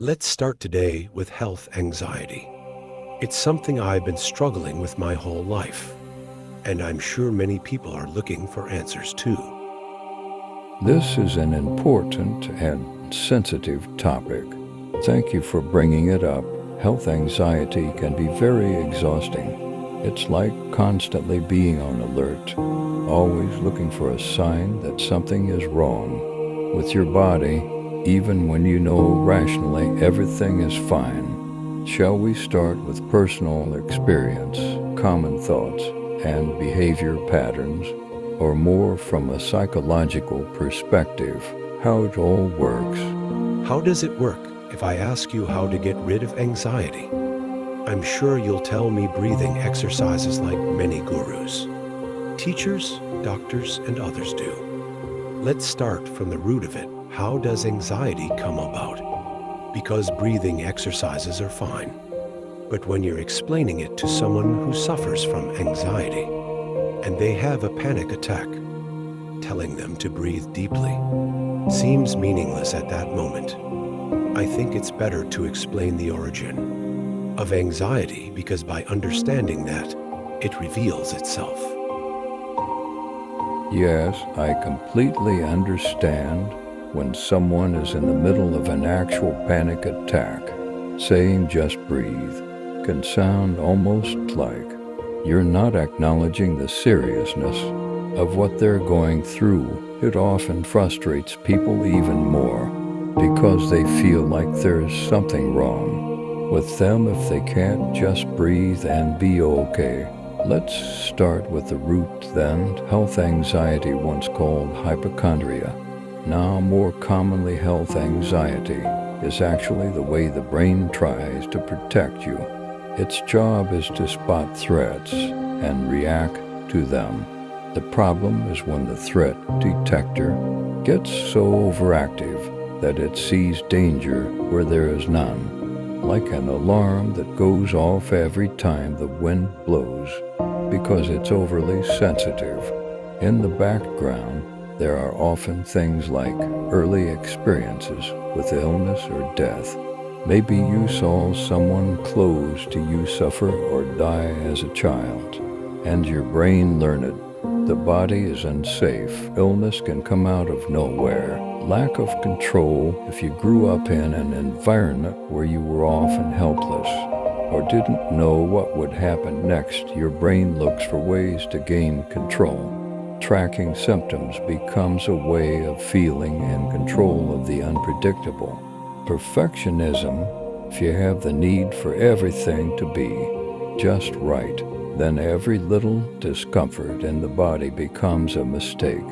Let's start today with health anxiety. It's something I've been struggling with my whole life, and I'm sure many people are looking for answers too. This is an important and sensitive topic. Thank you for bringing it up. Health anxiety can be very exhausting. It's like constantly being on alert, always looking for a sign that something is wrong with your body, even when you know rationally everything is fine. Shall we start with personal experience, common thoughts, and behavior patterns? Or more from a psychological perspective, how it all works? How does it work if I ask you how to get rid of anxiety? I'm sure you'll tell me breathing exercises like many gurus, teachers, doctors, and others do. Let's start from the root of it. How does anxiety come about? Because breathing exercises are fine. But when you're explaining it to someone who suffers from anxiety, and they have a panic attack, telling them to breathe deeply seems meaningless at that moment. I think it's better to explain the origin of anxiety, because by understanding that, it reveals itself. Yes, I completely understand. When someone is in the middle of an actual panic attack, saying just breathe can sound almost like you're not acknowledging the seriousness of what they're going through. It often frustrates people even more because they feel like there's something wrong with them if they can't just breathe and be okay. Let's start with the root then. Health anxiety, once called hypochondria, now more commonly health anxiety, is actually the way the brain tries to protect you. Its job is to spot threats and react to them. The problem is when the threat detector gets so overactive that it sees danger where there is none, like an alarm that goes off every time the wind blows, because it's overly sensitive. In the background, there are often things like early experiences with illness or death. Maybe you saw someone close to you suffer or die as a child, and your brain learned the body is unsafe. Illness can come out of nowhere. Lack of control. If you grew up in an environment where you were often helpless or didn't know what would happen next, your brain looks for ways to gain control. Tracking symptoms becomes a way of feeling in control of the unpredictable. Perfectionism. If you have the need for everything to be just right, then every little discomfort in the body becomes a mistake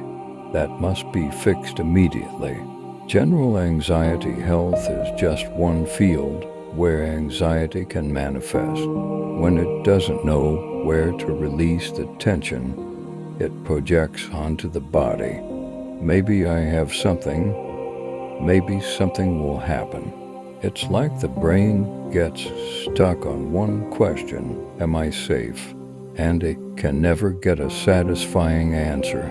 that must be fixed immediately. General anxiety health is just one field where anxiety can manifest. When it doesn't know where to release the tension, it projects onto the body. Maybe I have something. Maybe something will happen. It's like the brain gets stuck on one question, am I safe? And it can never get a satisfying answer.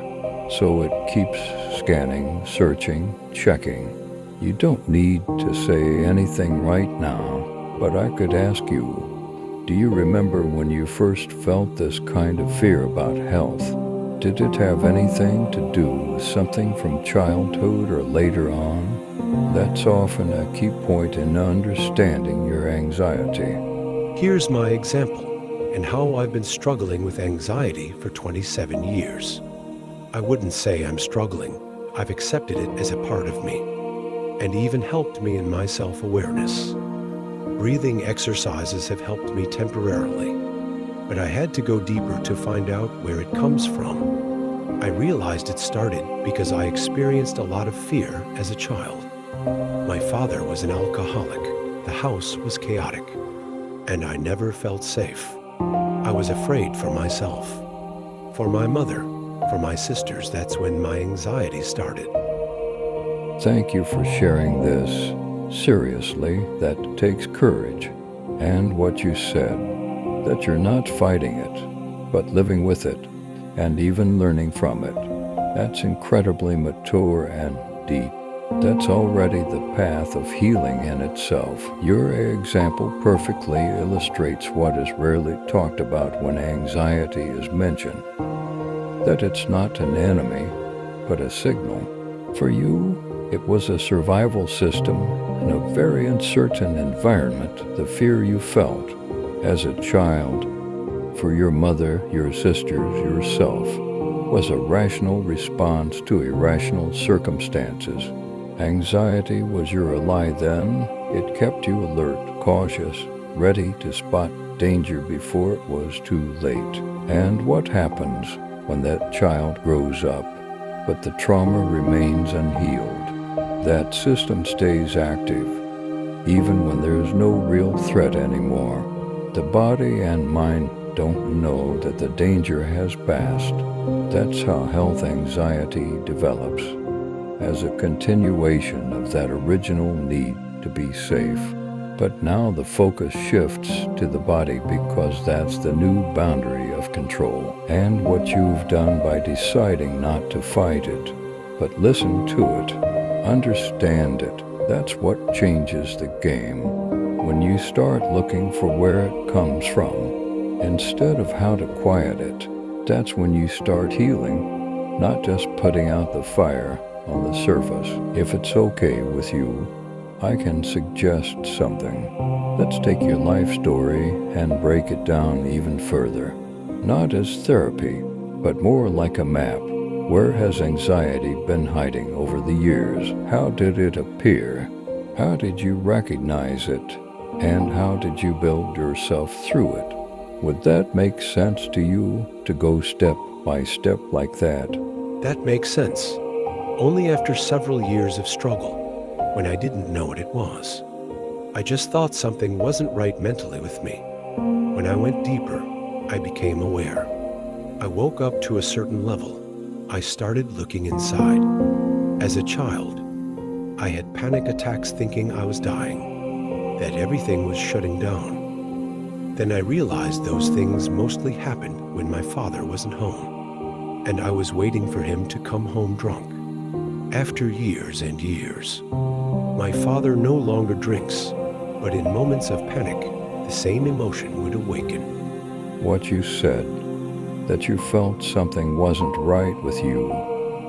So it keeps scanning, searching, checking. You don't need to say anything right now, but I could ask you, do you remember when you first felt this kind of fear about health? Did it have anything to do with something from childhood or later on? That's often a key point in understanding your anxiety. Here's my example, and how I've been struggling with anxiety for 27 years. I wouldn't say I'm struggling. I've accepted it as a part of me, and even helped me in my self-awareness. Breathing exercises have helped me temporarily, but I had to go deeper to find out where it comes from. I realized it started because I experienced a lot of fear as a child. My father was an alcoholic. The house was chaotic, and I never felt safe. I was afraid for myself, for my mother, for my sisters. That's when my anxiety started. Thank you for sharing this. Seriously, that takes courage. And what you said, that you're not fighting it, but living with it, and even learning from it. That's incredibly mature and deep. That's already the path of healing in itself. Your example perfectly illustrates what is rarely talked about when anxiety is mentioned, that it's not an enemy, but a signal. For you, it was a survival system in a very uncertain environment. The fear you felt as a child for your mother, your sisters, yourself, was a rational response to irrational circumstances. Anxiety was your ally then. It kept you alert, cautious, ready to spot danger before it was too late. And what happens when that child grows up, but the trauma remains unhealed? That system stays active, even when there is no real threat anymore. The body and mind don't know that the danger has passed. That's how health anxiety develops, as a continuation of that original need to be safe. But now the focus shifts to the body because that's the new boundary of control. And what you've done by deciding not to fight it, but listen to it, understand it, that's what changes the game. When you start looking for where it comes from, instead of how to quiet it, that's when you start healing, not just putting out the fire on the surface. If it's okay with you, I can suggest something. Let's take your life story and break it down even further. Not as therapy, but more like a map. Where has anxiety been hiding over the years? How did it appear? How did you recognize it? And how did you build yourself through it? Would that make sense to you, to go step by step like that? That makes sense. Only after several years of struggle, when I didn't know what it was. I just thought something wasn't right mentally with me. When I went deeper, I became aware. I woke up to a certain level. I started looking inside. As a child, I had panic attacks thinking I was dying, that everything was shutting down. Then I realized those things mostly happened when my father wasn't home, and I was waiting for him to come home drunk. After years and years, my father no longer drinks, but in moments of panic, the same emotion would awaken. What you said, that you felt something wasn't right with you,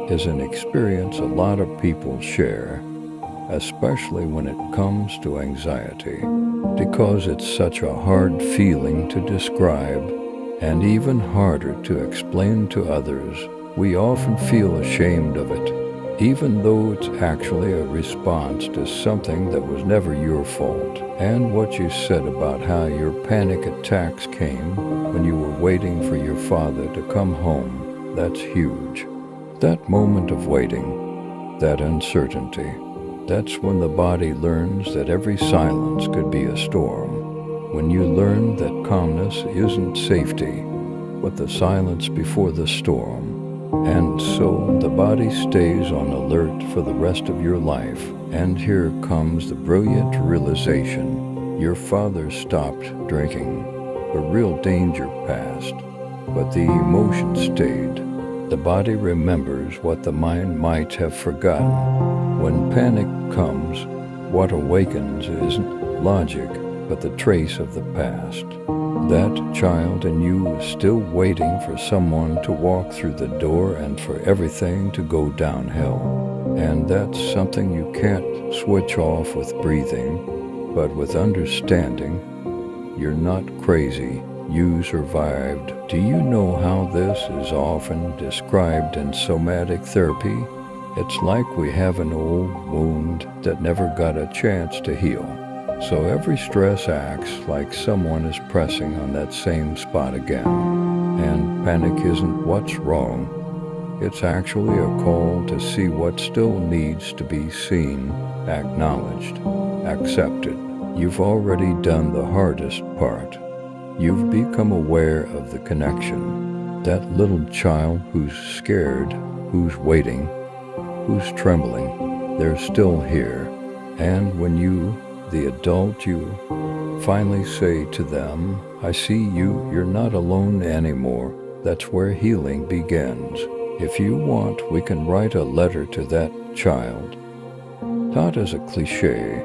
is an experience a lot of people share, especially when it comes to anxiety, because it's such a hard feeling to describe and even harder to explain to others. We often feel ashamed of it, even though it's actually a response to something that was never your fault. And what you said about how your panic attacks came when you were waiting for your father to come home, that's huge. That moment of waiting, that uncertainty, that's when the body learns that every silence could be a storm. When you learn that calmness isn't safety, but the silence before the storm. And so the body stays on alert for the rest of your life. And here comes the brilliant realization. Your father stopped drinking. A real danger passed, but the emotion stayed. The body remembers what the mind might have forgotten. When panic comes, what awakens isn't logic, but the trace of the past. That child in you is still waiting for someone to walk through the door and for everything to go downhill. And that's something you can't switch off with breathing, but with understanding. You're not crazy. You survived. Do you know how this is often described in somatic therapy? It's like we have an old wound that never got a chance to heal. So every stress acts like someone is pressing on that same spot again. And panic isn't what's wrong. It's actually a call to see what still needs to be seen, acknowledged, accepted. You've already done the hardest part. You've become aware of the connection. That little child who's scared, who's waiting, who's trembling, they're still here. And when you, the adult you, finally say to them, I see you, you're not alone anymore, that's where healing begins. If you want, we can write a letter to that child, not as a cliche,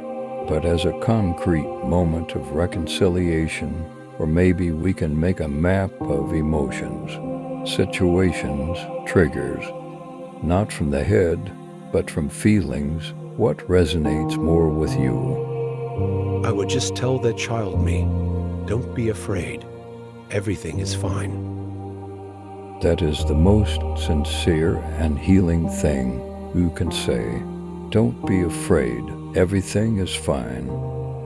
but as a concrete moment of reconciliation, or maybe we can make a map of emotions, situations, triggers, not from the head, but from feelings. What resonates more with you? I would just tell that child me, don't be afraid. Everything is fine. That is the most sincere and healing thing you can say. Don't be afraid. Everything is fine.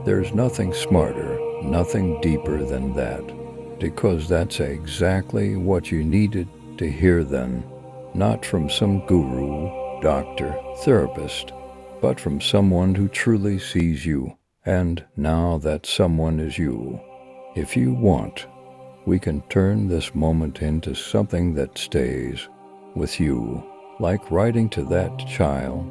There's nothing smarter, nothing deeper than that, because that's exactly what you needed to hear then, not from some guru, doctor, therapist, but from someone who truly sees you, and now that someone is you. If you want, we can turn this moment into something that stays with you, like writing to that child,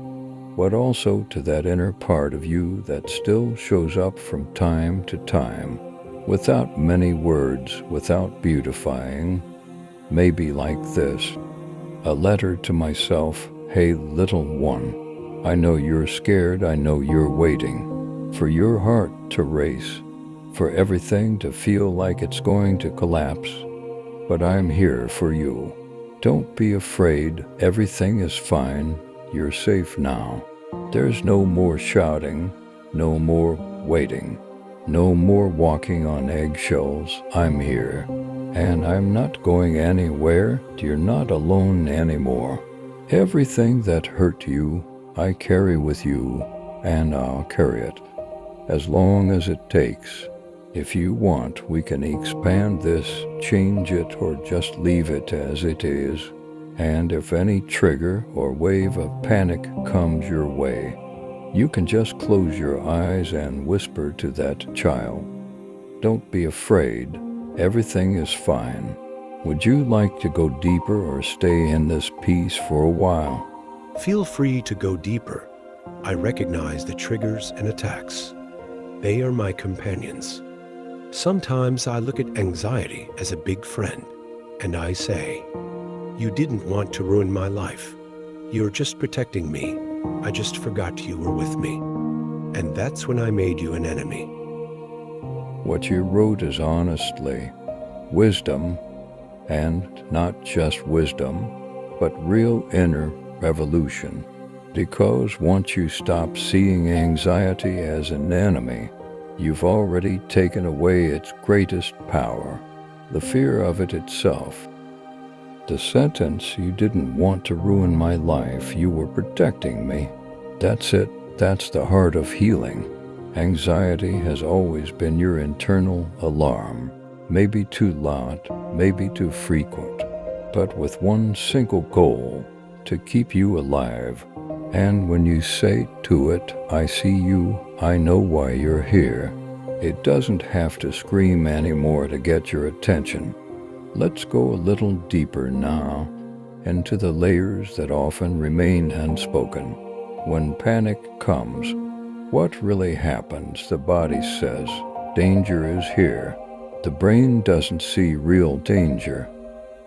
but also to that inner part of you that still shows up from time to time, without many words, without beautifying, maybe like this: a letter to myself. Hey, little one, I know you're scared, I know you're waiting for your heart to race, for everything to feel like it's going to collapse, but I'm here for you. Don't be afraid, everything is fine, you're safe now. There's no more shouting, no more waiting, no more walking on eggshells. I'm here, and I'm not going anywhere. You're not alone anymore. Everything that hurt you, I carry with you, and I'll carry it as long as it takes. If you want, we can expand this, change it, or just leave it as it is. And if any trigger or wave of panic comes your way, you can just close your eyes and whisper to that child, don't be afraid, everything is fine. Would you like to go deeper or stay in this piece for a while? Feel free to go deeper. I recognize the triggers and attacks. They are my companions. Sometimes I look at anxiety as a big friend, and I say, you didn't want to ruin my life. You're just protecting me. I just forgot you were with me. And that's when I made you an enemy. What you wrote is honestly wisdom, and not just wisdom, but real inner revolution. Because once you stop seeing anxiety as an enemy, you've already taken away its greatest power, the fear of it itself. The sentence, you didn't want to ruin my life, you were protecting me. That's it. That's the heart of healing. Anxiety has always been your internal alarm, maybe too loud, maybe too frequent, but with one single goal, to keep you alive. And when you say to it, I see you, I know why you're here, it doesn't have to scream anymore to get your attention. Let's go a little deeper now into the layers that often remain unspoken. When panic comes, what really happens? The body says, danger is here. The brain doesn't see real danger,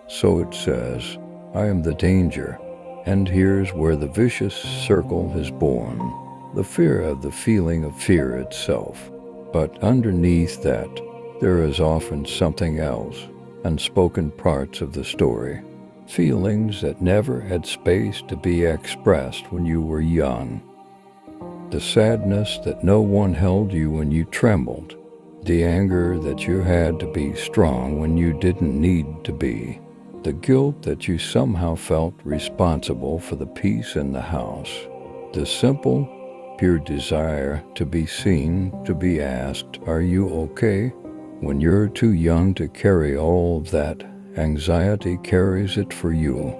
so it says, I am the danger. And here's where the vicious circle is born, the fear of the feeling of fear itself. But underneath that, there is often something else, unspoken parts of the story, feelings that never had space to be expressed when you were young. The sadness that no one held you when you trembled, the anger that you had to be strong when you didn't need to be, the guilt that you somehow felt responsible for the peace in the house, the simple, pure desire to be seen, to be asked, are you okay? When you're too young to carry all of that, anxiety carries it for you.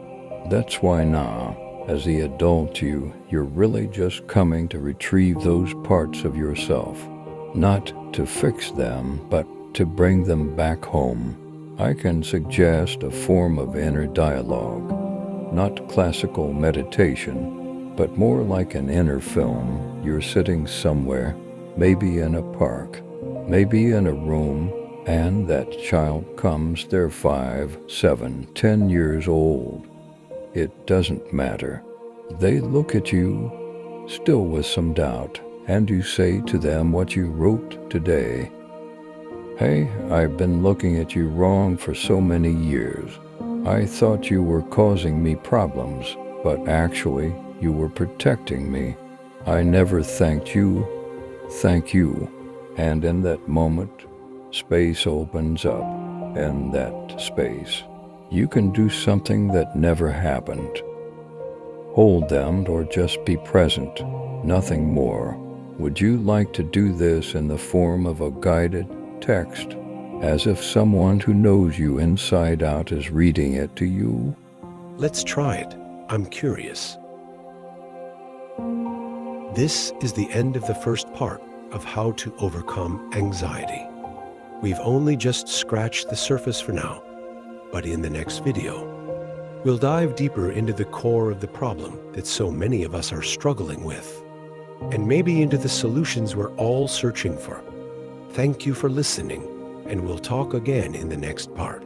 That's why now, as the adult you're really just coming to retrieve those parts of yourself, not to fix them, but to bring them back home. I can suggest a form of inner dialogue, not classical meditation, but more like an inner film. You're sitting somewhere, maybe in a park, maybe in a room, and that child comes. They're 5, 7, 10 years old. It doesn't matter. They look at you, still with some doubt, and you say to them what you wrote today. Hey, I've been looking at you wrong for so many years. I thought you were causing me problems, but actually you were protecting me. I never thanked you. Thank you. And in that moment, space opens up. In that space, you can do something that never happened. Hold them or just be present, nothing more. Would you like to do this in the form of a guided text, as if someone who knows you inside out is reading it to you? Let's try it. I'm curious. This is the end of the first part of how to overcome anxiety. We've only just scratched the surface for now, but in the next video, we'll dive deeper into the core of the problem that so many of us are struggling with, and maybe into the solutions we're all searching for. Thank you for listening, and we'll talk again in the next part.